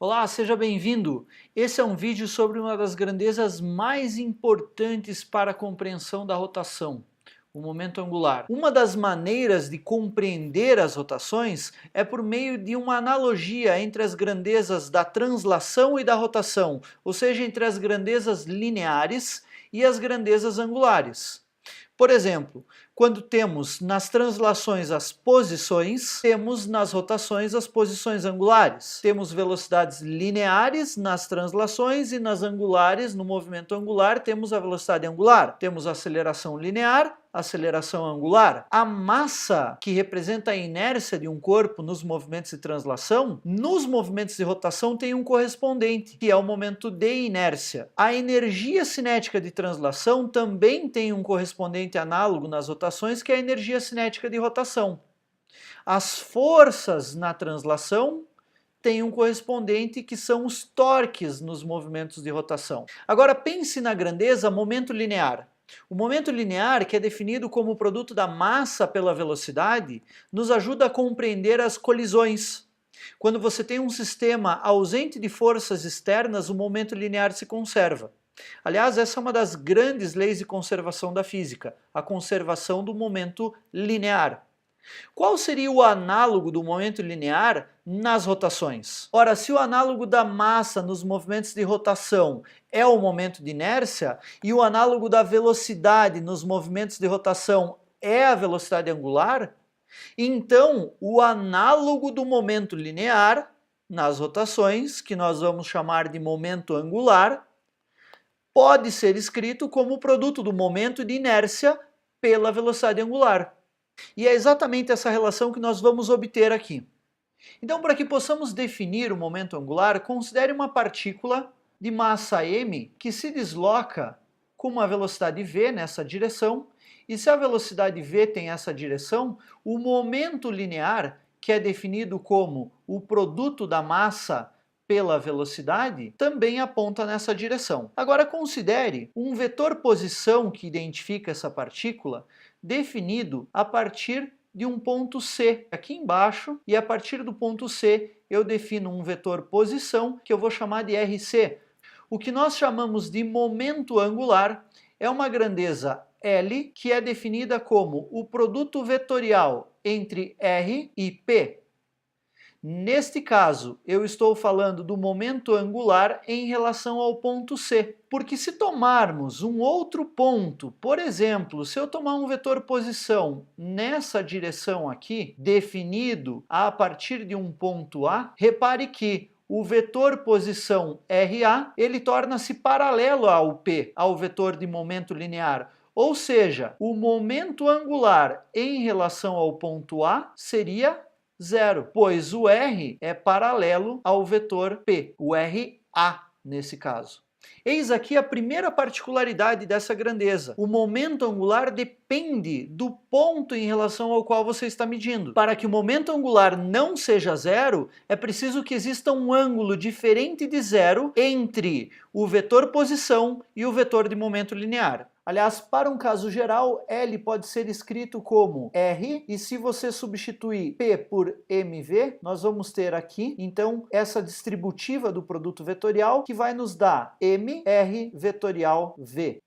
Olá, seja bem-vindo! Esse é um vídeo sobre uma das grandezas mais importantes para a compreensão da rotação, o momento angular. Uma das maneiras de compreender as rotações é por meio de uma analogia entre as grandezas da translação e da rotação, ou seja, entre as grandezas lineares e as grandezas angulares. Por exemplo, quando temos nas translações as posições, temos nas rotações as posições angulares. Temos velocidades lineares nas translações e nas angulares, no movimento angular, temos a velocidade angular. Temos aceleração linear, aceleração angular. A massa, que representa a inércia de um corpo nos movimentos de translação, nos movimentos de rotação tem um correspondente, que é o momento de inércia. A energia cinética de translação também tem um correspondente análogo nas rotações, que é a energia cinética de rotação. As forças na translação têm um correspondente, que são os torques nos movimentos de rotação. Agora pense na grandeza momento linear. O momento linear, que é definido como o produto da massa pela velocidade, nos ajuda a compreender as colisões. Quando você tem um sistema ausente de forças externas, o momento linear se conserva. Aliás, essa é uma das grandes leis de conservação da física, a conservação do momento linear. Qual seria o análogo do momento linear nas rotações? Ora, se o análogo da massa nos movimentos de rotação é o momento de inércia e o análogo da velocidade nos movimentos de rotação é a velocidade angular, então o análogo do momento linear nas rotações, que nós vamos chamar de momento angular, pode ser escrito como o produto do momento de inércia pela velocidade angular. E é exatamente essa relação que nós vamos obter aqui. Então, para que possamos definir o momento angular, considere uma partícula de massa m que se desloca com uma velocidade v nessa direção, e se a velocidade v tem essa direção, o momento linear, que é definido como o produto da massa pela velocidade, também aponta nessa direção. Agora considere um vetor posição que identifica essa partícula, definido a partir de um ponto C aqui embaixo, e a partir do ponto C eu defino um vetor posição que eu vou chamar de RC. O que nós chamamos de momento angular é uma grandeza L, que é definida como o produto vetorial entre R e P. Neste caso, eu estou falando do momento angular em relação ao ponto C, porque se tomarmos um outro ponto, por exemplo, se eu tomar um vetor posição nessa direção aqui, definido a partir de um ponto A, repare que o vetor posição RA, ele torna-se paralelo ao P, ao vetor de momento linear. Ou seja, o momento angular em relação ao ponto A seria zero, pois o R é paralelo ao vetor P, o RA nesse caso. Eis aqui a primeira particularidade dessa grandeza. O momento angular depende do ponto em relação ao qual você está medindo. Para que o momento angular não seja zero, é preciso que exista um ângulo diferente de zero entre o vetor posição e o vetor de momento linear. Aliás, para um caso geral, L pode ser escrito como R, e se você substituir P por mv, nós vamos ter aqui, então, essa distributiva do produto vetorial, que vai nos dar mR vetorial V.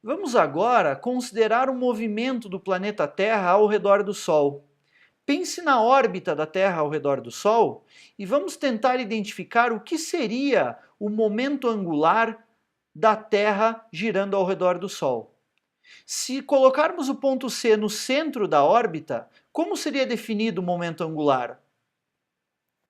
Vamos agora considerar o movimento do planeta Terra ao redor do Sol. Pense na órbita da Terra ao redor do Sol e vamos tentar identificar o que seria o momento angular da Terra girando ao redor do Sol. Se colocarmos o ponto C no centro da órbita, como seria definido o momento angular?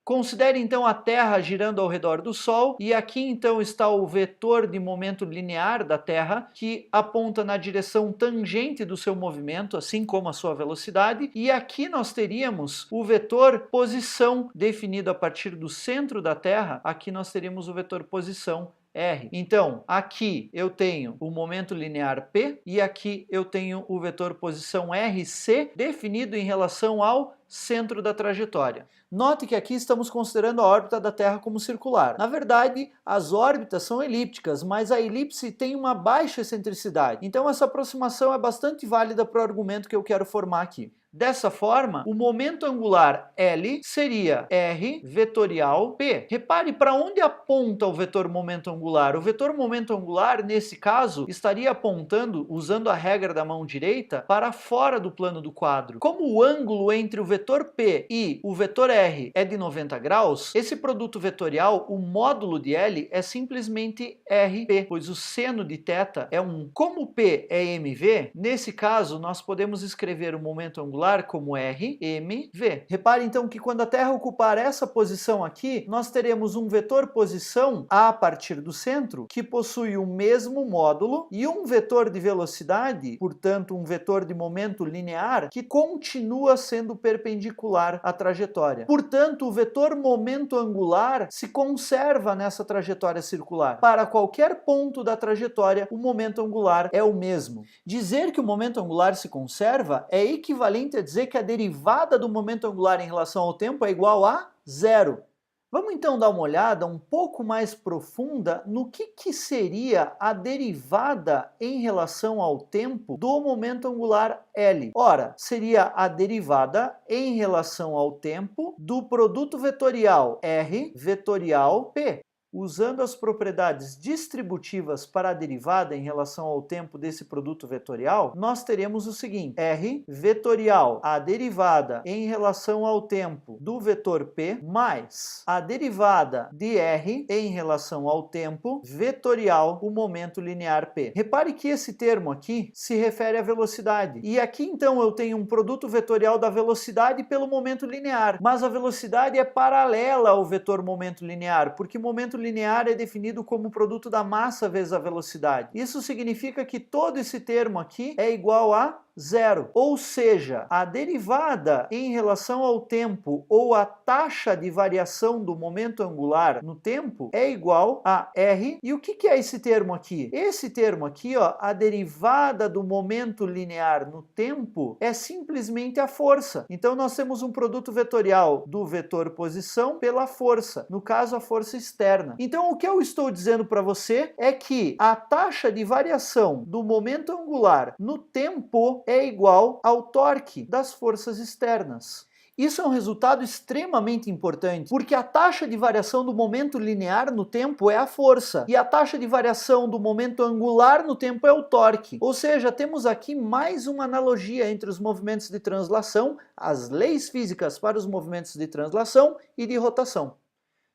Considere então a Terra girando ao redor do Sol, e aqui então está o vetor de momento linear da Terra, que aponta na direção tangente do seu movimento, assim como a sua velocidade, e aqui nós teríamos o vetor posição, definido a partir do centro da Terra. Aqui nós teríamos o vetor posição R. Então, aqui eu tenho o momento linear P e aqui eu tenho o vetor posição RC definido em relação ao centro da trajetória. Note que aqui estamos considerando a órbita da Terra como circular. Na verdade, as órbitas são elípticas, mas a elipse tem uma baixa excentricidade. Então essa aproximação é bastante válida para o argumento que eu quero formar aqui. Dessa forma, o momento angular L seria R vetorial P. Repare para onde aponta o vetor momento angular. O vetor momento angular, nesse caso, estaria apontando, usando a regra da mão direita, para fora do plano do quadro. Como o ângulo entre o vetor P e o vetor R é de 90 graus, esse produto vetorial, o módulo de L, é simplesmente RP, pois o seno de θ é 1. Como P é mv, nesse caso, nós podemos escrever o momento angular como RMV. Repare então que quando a Terra ocupar essa posição aqui, nós teremos um vetor posição a partir do centro que possui o mesmo módulo e um vetor de velocidade, portanto um vetor de momento linear, que continua sendo perpendicular à trajetória. Portanto, o vetor momento angular se conserva nessa trajetória circular. Para qualquer ponto da trajetória, o momento angular é o mesmo. Dizer que o momento angular se conserva é equivalente a dizer que a derivada do momento angular em relação ao tempo é igual a zero. Vamos então dar uma olhada um pouco mais profunda no que seria a derivada em relação ao tempo do momento angular L. Ora, seria a derivada em relação ao tempo do produto vetorial R vetorial P. Usando as propriedades distributivas para a derivada em relação ao tempo desse produto vetorial, nós teremos o seguinte: R vetorial, a derivada em relação ao tempo do vetor P, mais a derivada de R em relação ao tempo vetorial, o momento linear P. Repare que esse termo aqui se refere à velocidade. E aqui então eu tenho um produto vetorial da velocidade pelo momento linear, mas a velocidade é paralela ao vetor momento linear, porque momento linear é definido como produto da massa vezes a velocidade. Isso significa que todo esse termo aqui é igual a zero. Ou seja, a derivada em relação ao tempo ou a taxa de variação do momento angular no tempo é igual a R. E o que é esse termo aqui? Esse termo aqui, ó, a derivada do momento linear no tempo é simplesmente a força. Então nós temos um produto vetorial do vetor posição pela força, no caso a força externa. Então o que eu estou dizendo para você é que a taxa de variação do momento angular no tempo é igual ao torque das forças externas. Isso é um resultado extremamente importante, porque a taxa de variação do momento linear no tempo é a força, e a taxa de variação do momento angular no tempo é o torque. Ou seja, temos aqui mais uma analogia entre os movimentos de translação, as leis físicas para os movimentos de translação e de rotação.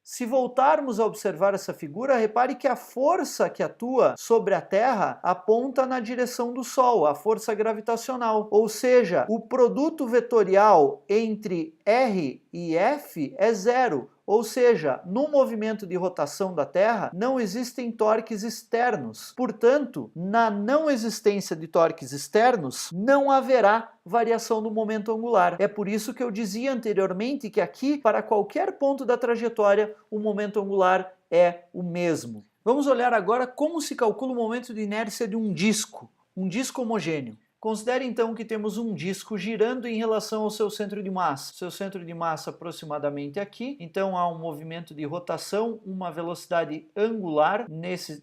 Se voltarmos a observar essa figura, repare que a força que atua sobre a Terra aponta na direção do Sol, a força gravitacional. Ou seja, o produto vetorial entre R e F é zero. Ou seja, no movimento de rotação da Terra não existem torques externos. Portanto, na não existência de torques externos, não haverá variação do momento angular. É por isso que eu dizia anteriormente que aqui, para qualquer ponto da trajetória, o momento angular é o mesmo. Vamos olhar agora como se calcula o momento de inércia de um disco homogêneo. Considere então que temos um disco girando em relação ao seu centro de massa. Seu centro de massa aproximadamente aqui, então há um movimento de rotação, uma velocidade angular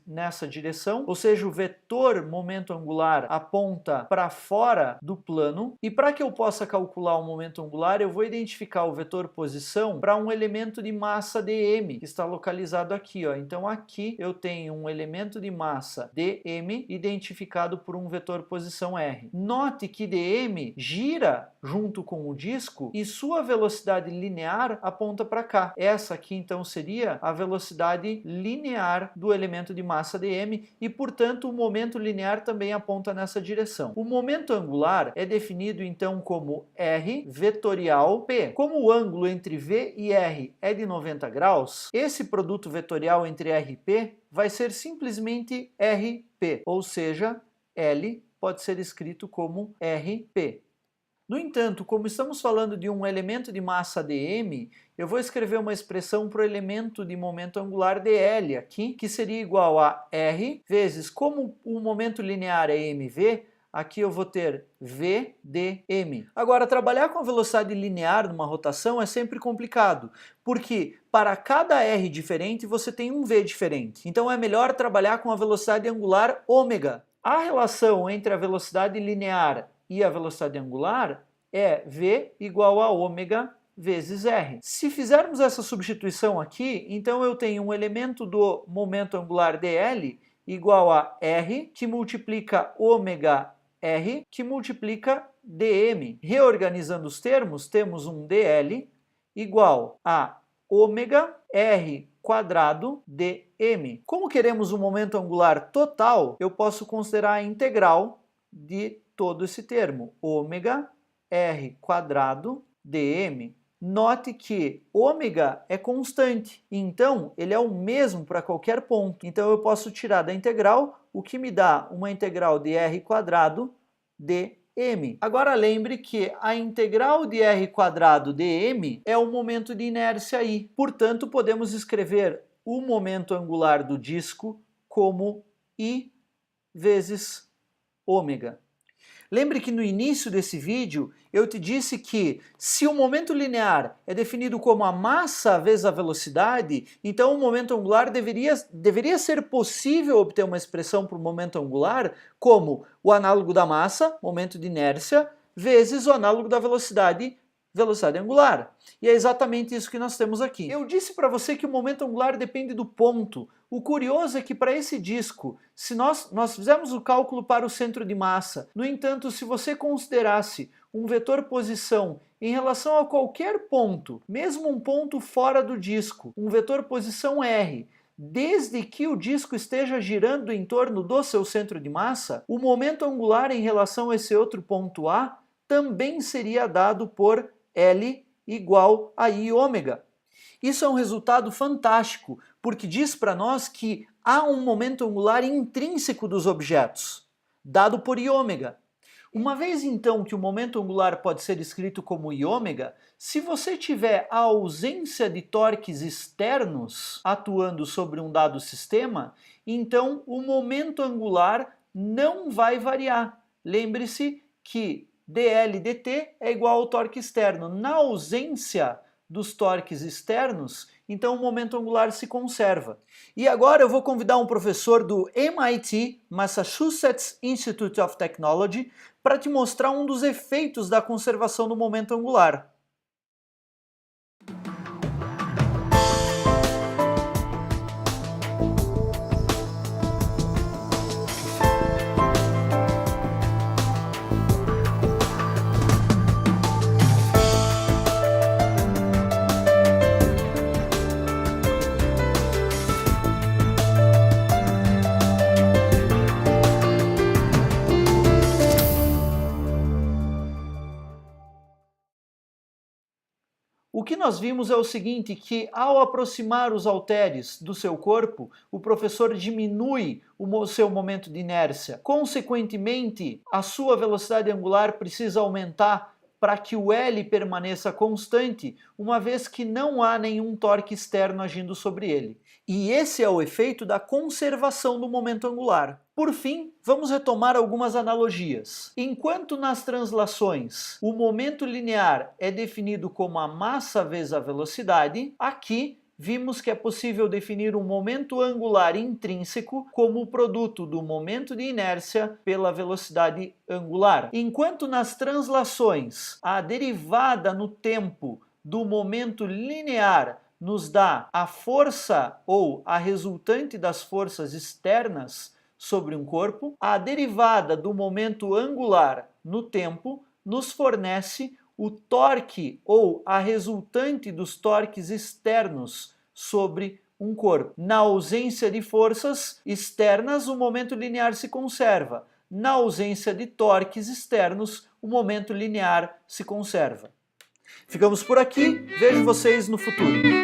nessa direção, ou seja, o vetor momento angular aponta para fora do plano. E para que eu possa calcular o momento angular, eu vou identificar o vetor posição para um elemento de massa dm, que está localizado aqui, ó. Então aqui eu tenho um elemento de massa dm identificado por um vetor posição r. Note que dm gira junto com o disco e sua velocidade linear aponta para cá. Essa aqui então seria a velocidade linear do elemento de massa dm e, portanto, o momento linear também aponta nessa direção. O momento angular é definido então como R vetorial P. Como o ângulo entre V e R é de 90 graus, esse produto vetorial entre R e P vai ser simplesmente RP, ou seja, L pode ser escrito como RP. No entanto, como estamos falando de um elemento de massa dm, eu vou escrever uma expressão para o elemento de momento angular dl aqui, que seria igual a R vezes, como o momento linear é mv, aqui eu vou ter v dm. Agora, trabalhar com a velocidade linear numa rotação é sempre complicado, porque para cada r diferente você tem um v diferente. Então é melhor trabalhar com a velocidade angular ômega. A relação entre a velocidade linear e a velocidade angular é v igual a ômega vezes r. Se fizermos essa substituição aqui, então eu tenho um elemento do momento angular dl igual a r, que multiplica ômega r, que multiplica dm. Reorganizando os termos, temos um dl igual a ômega r quadrado dm. Como queremos um momento angular total, eu posso considerar a integral de todo esse termo, ômega r quadrado dm. Note que ômega é constante, então ele é o mesmo para qualquer ponto. Então eu posso tirar da integral, o que me dá uma integral de r quadrado dm. Agora lembre que a integral de r quadrado dm é o momento de inércia I. Portanto, podemos escrever o momento angular do disco como I vezes ômega. Lembre que no início desse vídeo eu te disse que se o momento linear é definido como a massa vezes a velocidade, então o momento angular deveria ser possível obter uma expressão para o momento angular como o análogo da massa, momento de inércia, vezes o análogo da velocidade, velocidade angular. E é exatamente isso que nós temos aqui. Eu disse para você que o momento angular depende do ponto. O curioso é que para esse disco, se nós fizermos o cálculo para o centro de massa, no entanto, se você considerasse um vetor posição em relação a qualquer ponto, mesmo um ponto fora do disco, um vetor posição r, desde que o disco esteja girando em torno do seu centro de massa, o momento angular em relação a esse outro ponto A também seria dado por L igual a I ômega. Isso é um resultado fantástico, porque diz para nós que há um momento angular intrínseco dos objetos, dado por I ômega. Uma vez então que o momento angular pode ser escrito como I ômega, se você tiver a ausência de torques externos atuando sobre um dado sistema, então o momento angular não vai variar. Lembre-se que dl dt é igual ao torque externo. Na ausência dos torques externos, então o momento angular se conserva. E agora eu vou convidar um professor do MIT, Massachusetts Institute of Technology, para te mostrar um dos efeitos da conservação do momento angular. O que nós vimos é o seguinte, que ao aproximar os halteres do seu corpo, o professor diminui o seu momento de inércia. Consequentemente, a sua velocidade angular precisa aumentar para que o L permaneça constante, uma vez que não há nenhum torque externo agindo sobre ele. E esse é o efeito da conservação do momento angular. Por fim, vamos retomar algumas analogias. Enquanto nas translações o momento linear é definido como a massa vezes a velocidade, aqui vimos que é possível definir um momento angular intrínseco como o produto do momento de inércia pela velocidade angular. Enquanto nas translações a derivada no tempo do momento linear nos dá a força ou a resultante das forças externas sobre um corpo, a derivada do momento angular no tempo nos fornece o torque ou a resultante dos torques externos sobre um corpo. Na ausência de forças externas, o momento linear se conserva. Na ausência de torques externos, o momento linear se conserva. Ficamos por aqui, vejo vocês no futuro.